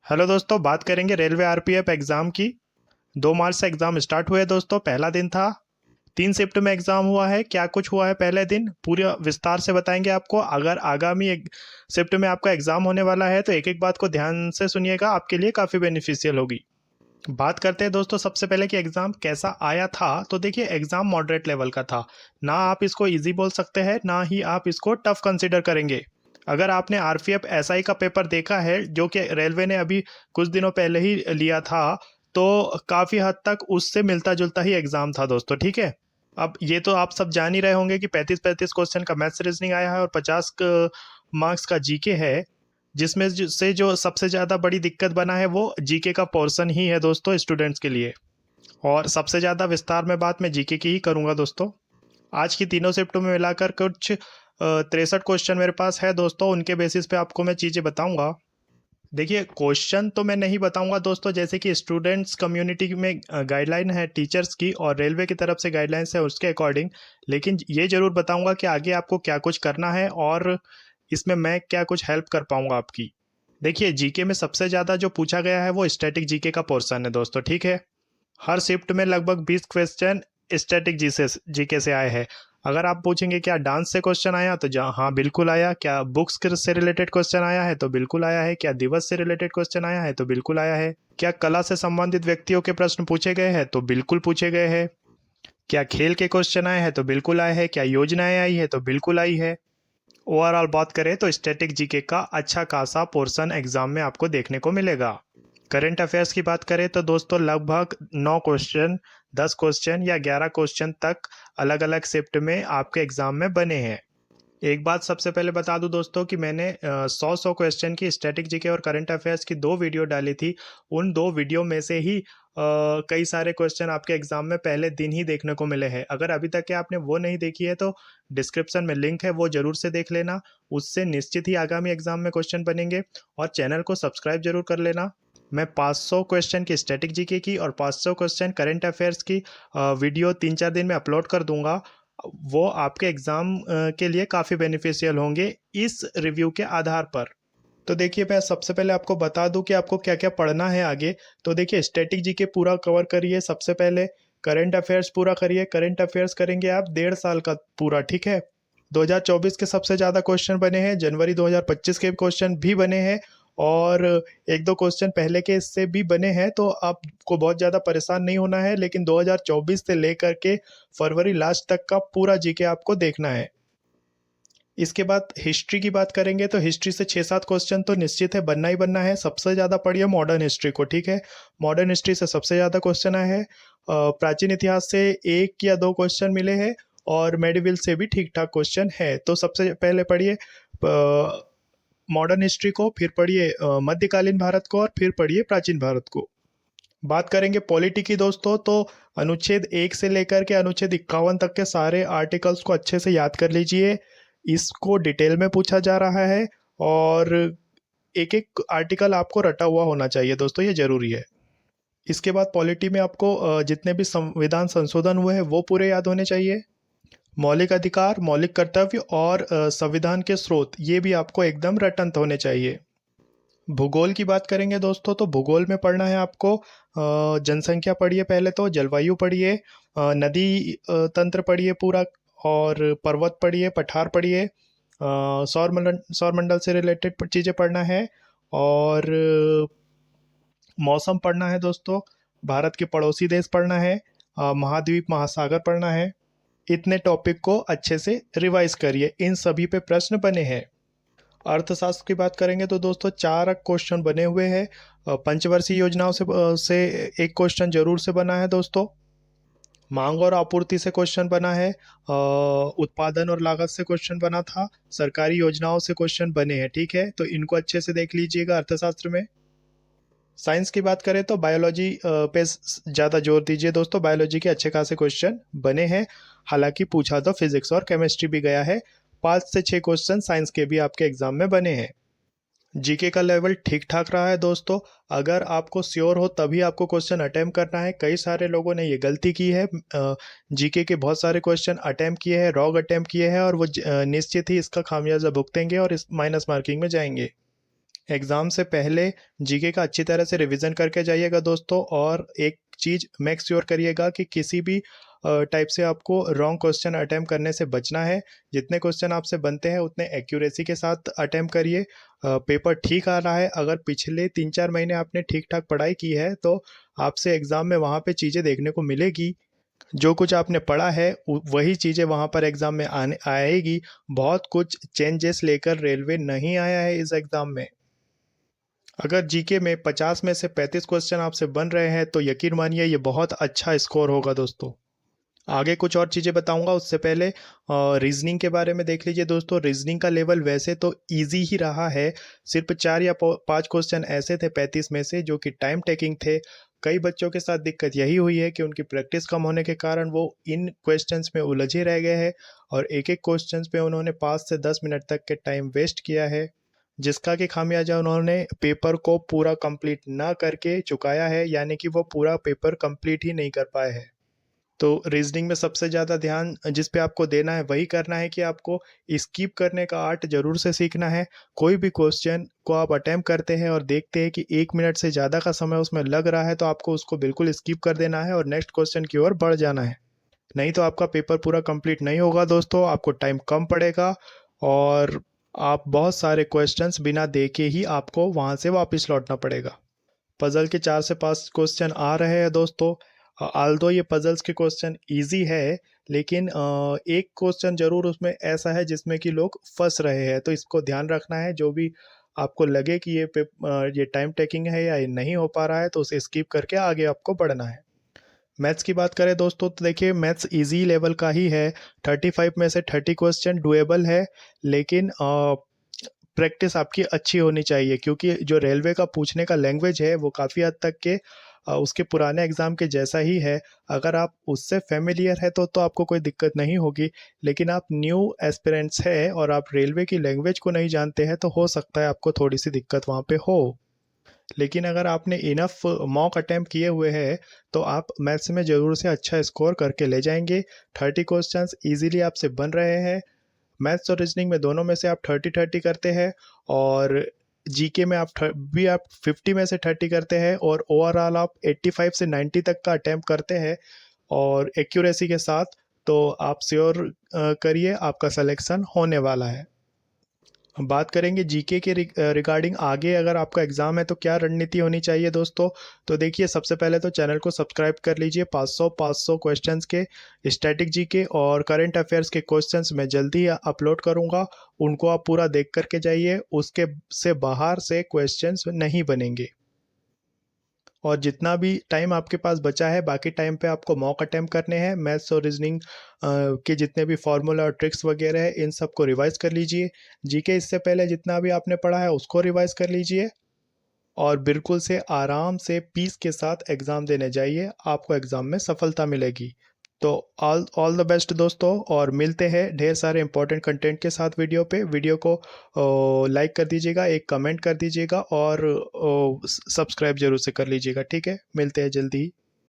Hello दोस्तों, बात करेंगे रेलवे आरपीएफ एग्ज़ाम की। 2 मार्च से एग्ज़ाम स्टार्ट हुए दोस्तों। पहला दिन था। 3 शिफ्ट में एग्ज़ाम हुआ है। क्या कुछ हुआ है पहले दिन, पूरा विस्तार से बताएंगे आपको। अगर आगामी एक शिफ्ट में आपका एग्ज़ाम होने वाला है तो एक एक बात को ध्यान से सुनिएगा, आपके लिए काफ़ी बेनिफिशियल होगी। बात करते हैं दोस्तों सबसे पहले कि एग्ज़ाम कैसा आया था। तो देखिए, एग्ज़ाम मॉडरेट लेवल का था। ना आप इसको इजी बोल सकते हैं, ना ही आप इसको टफ कंसिडर करेंगे। अगर आपने आरपीएफ एसआई का पेपर देखा है, जो कि रेलवे ने अभी कुछ दिनों पहले ही लिया था, तो काफ़ी हद तक उससे मिलता जुलता ही एग्ज़ाम था दोस्तों, ठीक है। अब ये तो आप सब जान ही रहे होंगे कि 35-35 क्वेश्चन का मैथ्स रीजनिंग आया है और 50 मार्क्स का जीके है। जिसमें से जो सबसे ज़्यादा बड़ी दिक्कत बना है वो जीके का पोर्शन ही है दोस्तों, स्टूडेंट्स के लिए। और सबसे ज़्यादा विस्तार में बात मैं जीके की ही करूँगा दोस्तों। आज की तीनों शिफ्टों में मिलाकर कुछ 63 क्वेश्चन मेरे पास है दोस्तों। उनके बेसिस पे आपको मैं चीज़ें बताऊंगा। देखिए, क्वेश्चन तो मैं नहीं बताऊंगा दोस्तों, जैसे कि स्टूडेंट्स कम्युनिटी में गाइडलाइन है टीचर्स की और रेलवे की तरफ से गाइडलाइंस है उसके अकॉर्डिंग। लेकिन ये जरूर बताऊंगा कि आगे आपको क्या कुछ करना है और इसमें मैं क्या कुछ हेल्प कर पाऊंगा आपकी। देखिए, जीके में सबसे ज़्यादा जो पूछा गया है वो स्टैटिक जीके का पोर्शन है दोस्तों, ठीक है। हर शिफ्ट में लगभग 20 क्वेश्चन स्टैटिक जीके से आए हैं। अगर आप पूछेंगे क्या डांस से क्वेश्चन आया, तो जहाँ हाँ बिल्कुल आया। क्या बुक्स से रिलेटेड क्वेश्चन आया है, तो बिल्कुल आया है। क्या दिवस से रिलेटेड क्वेश्चन आया है, तो बिल्कुल आया है। क्या कला से संबंधित व्यक्तियों के प्रश्न पूछे गए हैं, तो बिल्कुल पूछे गए हैं। क्या खेल के क्वेश्चन आए हैं, तो बिल्कुल आए हैं। क्या योजनाएं आई है, तो बिल्कुल आई है। ओवरऑल बात करें तो स्टैटिक जीके का अच्छा खासा पोर्शन एग्जाम में आपको देखने को मिलेगा। करंट अफेयर्स की बात करें तो दोस्तों लगभग 9 क्वेश्चन, 10 क्वेश्चन या 11 क्वेश्चन तक अलग अलग शिफ्ट में आपके एग्जाम में बने हैं। एक बात सबसे पहले बता दूं दोस्तों कि मैंने 100 क्वेश्चन की स्टैटिक जीके और करंट अफेयर्स की 2 वीडियो डाली थी। उन 2 वीडियो में से ही कई सारे क्वेश्चन आपके एग्जाम में पहले दिन ही देखने को मिले हैं। अगर अभी तक के आपने वो नहीं देखी है तो डिस्क्रिप्शन में लिंक है, वो जरूर से देख लेना। उससे निश्चित ही आगामी एग्जाम में क्वेश्चन बनेंगे। और चैनल को सब्सक्राइब जरूर कर लेना। मैं 500 क्वेश्चन की स्टैटिक जीके की और 500 क्वेश्चन करंट अफेयर्स की वीडियो 3-4 दिन में अपलोड कर दूंगा। वो आपके एग्ज़ाम के लिए काफ़ी बेनिफिशियल होंगे इस रिव्यू के आधार पर। तो देखिए, मैं सबसे पहले आपको बता दूं कि आपको क्या क्या पढ़ना है आगे। तो देखिए, स्टैटिक जीके पूरा कवर करिए सबसे पहले। करंट अफेयर्स पूरा करिए। करंट अफेयर्स करेंगे आप 1.5 साल का पूरा, ठीक है। 2024 के सबसे ज़्यादा क्वेश्चन बने हैं। जनवरी 2025 के क्वेश्चन भी बने हैं। और एक दो क्वेश्चन पहले के इससे भी बने हैं, तो आपको बहुत ज़्यादा परेशान नहीं होना है। लेकिन 2024 से लेकर के फरवरी लास्ट तक का पूरा जीके आपको देखना है। इसके बाद हिस्ट्री की बात करेंगे तो हिस्ट्री से 6-7 क्वेश्चन तो निश्चित है बनना ही बनना है। सबसे ज़्यादा पढ़िए मॉडर्न हिस्ट्री को, ठीक है। मॉडर्न हिस्ट्री से सबसे ज़्यादा क्वेश्चन आए हैं। प्राचीन इतिहास से 1 या 2 क्वेश्चन मिले हैं और मेडिवल से भी ठीक ठाक क्वेश्चन है। तो सबसे पहले पढ़िए मॉडर्न हिस्ट्री को, फिर पढ़िए मध्यकालीन भारत को, और फिर पढ़िए प्राचीन भारत को। बात करेंगे पॉलिटी की दोस्तों, तो अनुच्छेद 1 से लेकर के अनुच्छेद 51 तक के सारे आर्टिकल्स को अच्छे से याद कर लीजिए। इसको डिटेल में पूछा जा रहा है और एक एक आर्टिकल आपको रटा हुआ होना चाहिए दोस्तों, ये जरूरी है। इसके बाद पॉलिटी में आपको जितने भी संविधान संशोधन हुए हैं वो पूरे याद होने चाहिए। मौलिक अधिकार, मौलिक कर्तव्य और संविधान के स्रोत, ये भी आपको एकदम रटंत होने चाहिए। भूगोल की बात करेंगे दोस्तों, तो भूगोल में पढ़ना है आपको जनसंख्या पढ़िए, पहले तो जलवायु पढ़िए, नदी तंत्र पढ़िए पूरा, और पर्वत पढ़िए, पठार पढ़िए, सौर मंडल से रिलेटेड चीज़ें पढ़ना है। और मौसम पढ़ना है दोस्तों। भारत के पड़ोसी देश पढ़ना है। महाद्वीप महासागर पढ़ना है। इतने टॉपिक को अच्छे से रिवाइज करिए, इन सभी पे प्रश्न बने हैं। अर्थशास्त्र की बात करेंगे तो दोस्तों 4 क्वेश्चन बने हुए हैं। पंचवर्षीय योजनाओं से एक क्वेश्चन जरूर से बना है दोस्तों। मांग और आपूर्ति से क्वेश्चन बना है। उत्पादन और लागत से क्वेश्चन बना था। सरकारी योजनाओं से क्वेश्चन बने हैं, ठीक है। तो इनको अच्छे से देख लीजिएगा अर्थशास्त्र में। साइंस की बात करें तो बायोलॉजी पे ज़्यादा जोर दीजिए दोस्तों। बायोलॉजी के अच्छे खासे क्वेश्चन बने हैं। हालांकि पूछा तो फिजिक्स और केमिस्ट्री भी गया है। 5 से 6 क्वेश्चन साइंस के भी आपके एग्जाम में बने हैं। जीके का लेवल ठीक ठाक रहा है दोस्तों। अगर आपको श्योर हो तभी आपको क्वेश्चन अटेम्प्ट करना है। कई सारे लोगों ने ये गलती की है। जीके के बहुत सारे क्वेश्चन अटेम्प्ट किए हैं, रॉन्ग अटेम्प्ट किए हैं, और वो निश्चित ही इसका खामियाजा भुगतेंगे और इस माइनस मार्किंग में जाएंगे। एग्ज़ाम से पहले जीके का अच्छी तरह से रिवीजन करके जाइएगा दोस्तों, और एक चीज़ मेक श्योर करिएगा कि किसी भी टाइप से आपको रॉन्ग क्वेश्चन अटेम्प्ट करने से बचना है। जितने क्वेश्चन आपसे बनते हैं उतने एक्यूरेसी के साथ अटेम्प्ट करिए। पेपर ठीक आ रहा है, अगर पिछले 3-4 महीने आपने ठीक ठाक पढ़ाई की है तो आपसे एग्ज़ाम में वहाँ पे चीज़ें देखने को मिलेगी। जो कुछ आपने पढ़ा है वही चीज़ें वहाँ पर एग्ज़ाम में आने आएगी। बहुत कुछ चेंजेस लेकर रेलवे नहीं आया है इस एग्ज़ाम में। अगर जीके में 50 में से 35 क्वेश्चन आपसे बन रहे हैं तो यकीन मानिए ये बहुत अच्छा स्कोर होगा दोस्तों। आगे कुछ और चीज़ें बताऊंगा, उससे पहले रीजनिंग के बारे में देख लीजिए दोस्तों। रीजनिंग का लेवल वैसे तो इजी ही रहा है, सिर्फ 4 या 5 क्वेश्चन ऐसे थे 35 में से जो कि टाइम टेकिंग थे। कई बच्चों के साथ दिक्कत यही हुई है कि उनकी प्रैक्टिस कम होने के कारण वो इन क्वेश्चंस में उलझे रह गए हैं और एक एक क्वेश्चंस पे उन्होंने 5 से 10 मिनट तक के टाइम वेस्ट किया है, जिसका कि खामियाजा उन्होंने पेपर को पूरा कंप्लीट ना करके चुकाया है, यानी कि वो पूरा पेपर कंप्लीट ही नहीं कर पाए हैं। तो रीजनिंग में सबसे ज़्यादा ध्यान जिस पे आपको देना है वही करना है कि आपको स्किप करने का आर्ट ज़रूर से सीखना है। कोई भी क्वेश्चन को आप अटेम्प्ट करते हैं और देखते हैं कि 1 मिनट से ज़्यादा का समय उसमें लग रहा है तो आपको उसको बिल्कुल स्किप कर देना है और नेक्स्ट क्वेश्चन की ओर बढ़ जाना है। नहीं तो आपका पेपर पूरा कंप्लीट नहीं होगा दोस्तों, आपको टाइम कम पड़ेगा और आप बहुत सारे क्वेश्चंस बिना देखे ही आपको वहाँ से वापस लौटना पड़ेगा। पजल के 4 से 5 क्वेश्चन आ रहे हैं दोस्तों। आल्दो ये पजल्स के क्वेश्चन इजी है, लेकिन एक क्वेश्चन जरूर उसमें ऐसा है जिसमें कि लोग फंस रहे हैं, तो इसको ध्यान रखना है। जो भी आपको लगे कि ये टाइम टेकिंग है या ये नहीं हो पा रहा है तो उसे स्किप करके आगे आपको बढ़ना है। मैथ्स की बात करें दोस्तों तो देखिए मैथ्स इजी लेवल का ही है। 35 में से 30 क्वेश्चन डुएबल है, लेकिन प्रैक्टिस आपकी अच्छी होनी चाहिए, क्योंकि जो रेलवे का पूछने का लैंग्वेज है वो काफ़ी हद तक के उसके पुराने एग्ज़ाम के जैसा ही है। अगर आप उससे फेमिलियर है तो आपको कोई दिक्कत नहीं होगी, लेकिन आप न्यू एस्पिरेंट्स है और आप रेलवे की लैंग्वेज को नहीं जानते हैं तो हो सकता है आपको थोड़ी सी दिक्कत वहाँ पे हो। लेकिन अगर आपने इनफ मॉक अटेम्प्ट किए हुए हैं तो आप मैथ्स में ज़रूर से अच्छा स्कोर करके ले जाएंगे। 30 क्वेश्चंस इजीली आपसे बन रहे हैं। मैथ्स और रीजनिंग में दोनों में से आप 30-30 करते हैं, और जीके में आप 50 में से 30 करते हैं, और ओवरऑल आप 85 से 90 तक का अटेम्प्ट करते हैं और एक्यूरेसी के साथ, तो आप श्योर करिए आपका सिलेक्शन होने वाला है। हम बात करेंगे जीके के रिगार्डिंग आगे अगर आपका एग्जाम है तो क्या रणनीति होनी चाहिए दोस्तों। तो देखिए सबसे पहले तो चैनल को सब्सक्राइब कर लीजिए। 500 क्वेश्चंस के स्टैटिक जीके और करंट अफेयर्स के क्वेश्चंस मैं जल्दी अपलोड करूंगा, उनको आप पूरा देख करके जाइए। उसके से बाहर से क्वेश्चंस नहीं बनेंगे। और जितना भी टाइम आपके पास बचा है बाकी टाइम पे आपको मॉक अटेम्प्ट करने हैं। मैथ्स और रीजनिंग के जितने भी फॉर्मूला और ट्रिक्स वगैरह है इन सबको रिवाइज कर लीजिए। जीके इससे पहले जितना भी आपने पढ़ा है उसको रिवाइज कर लीजिए, और बिल्कुल से आराम से पीस के साथ एग्ज़ाम देने जाइए, आपको एग्ज़ाम में सफलता मिलेगी। तो ऑल ऑल द बेस्ट दोस्तों, और मिलते हैं ढेर सारे इंपॉर्टेंट कंटेंट के साथ वीडियो पे। वीडियो को लाइक कर दीजिएगा, एक कमेंट कर दीजिएगा और सब्सक्राइब जरूर से कर लीजिएगा। ठीक है, मिलते हैं जल्दी ही।